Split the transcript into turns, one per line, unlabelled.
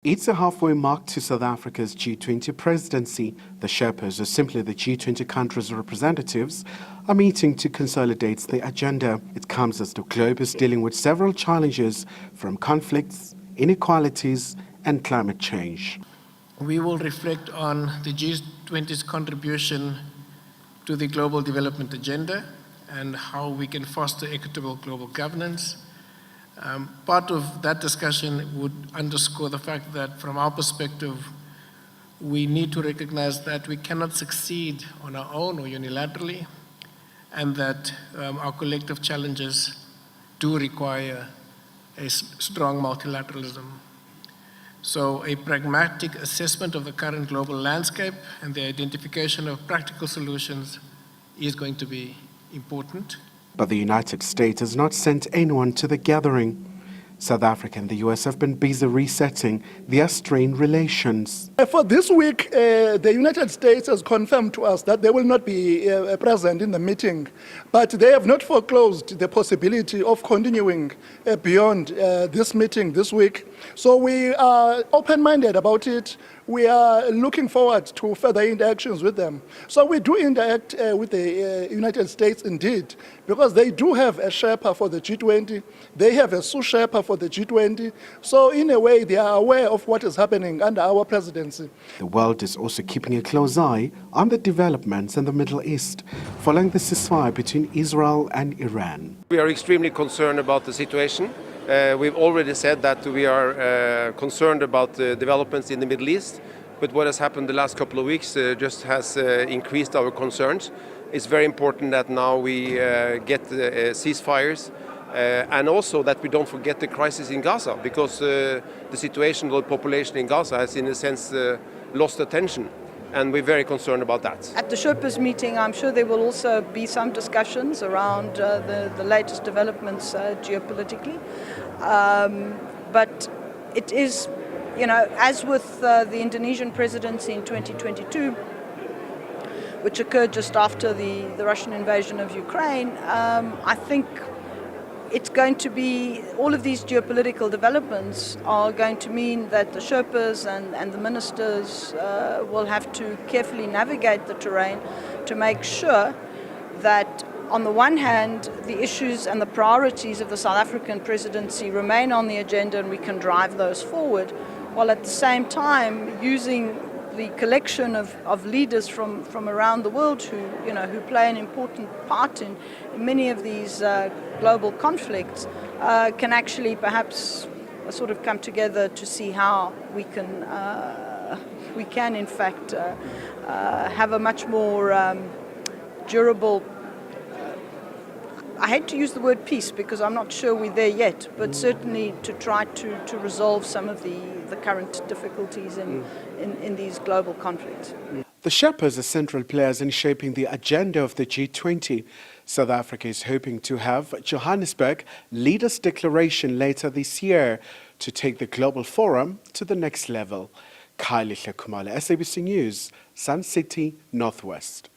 It's a halfway mark to South Africa's G20 presidency. The Sherpas, or simply the G20 countries' representatives, are meeting to consolidate the agenda. It comes as the globe is dealing with several challenges from conflicts, inequalities, and climate change.
We will reflect on the G20's contribution to the global development agenda and how we can foster equitable global governance. Part of that discussion would underscore the fact that from our perspective, we need to recognize that we cannot succeed on our own or unilaterally, and that our collective challenges do require a strong multilateralism. So a pragmatic assessment of the current global landscape and the identification of practical solutions is going to be important.
But the United States has not sent anyone to the gathering. South Africa and the US have been busy resetting their strained relations.
For this week, the United States has confirmed to us that they will not be present in the meeting, but they have not foreclosed the possibility of continuing beyond this meeting this week. So we are open-minded about it. We are looking forward to further interactions with them. So we do interact with the United States indeed, because they do have a Sherpa for the G20. They have a sous Sherpa for the G20. So in a way, they are aware of what is happening under our presidency.
The world is also keeping a close eye on the developments in the Middle East following the ceasefire between Israel and Iran.
We are extremely concerned about the situation. We've already said that we are concerned about the developments in the Middle East, but what has happened the last couple of weeks just has increased our concerns. It's very important that now we get ceasefires and also that we don't forget the crisis in Gaza, because the situation of the population in Gaza has in a sense lost attention. And we're very concerned about that.
At the Sherpas meeting, I'm sure there will also be some discussions around the latest developments geopolitically. But it is, as with the Indonesian presidency in 2022, which occurred just after the Russian invasion of Ukraine, I think it's going to be, all of these geopolitical developments are going to mean that the Sherpas and the ministers will have to carefully navigate the terrain to make sure that, on the one hand, the issues and the priorities of the South African presidency remain on the agenda and we can drive those forward, while at the same time using the collection of leaders from around the world who play an important part in many of these global conflicts can actually perhaps sort of come together to see how we can in fact have a much more durable, I hate to use the word peace because I'm not sure we're there yet, but certainly to try to resolve some of the current difficulties in these global conflicts.
The Sherpas are central players in shaping the agenda of the G20. South Africa is hoping to have Johannesburg Leaders' Declaration later this year to take the global forum to the next level. Khayelihle Khumalo, SABC News, Sun City, Northwest.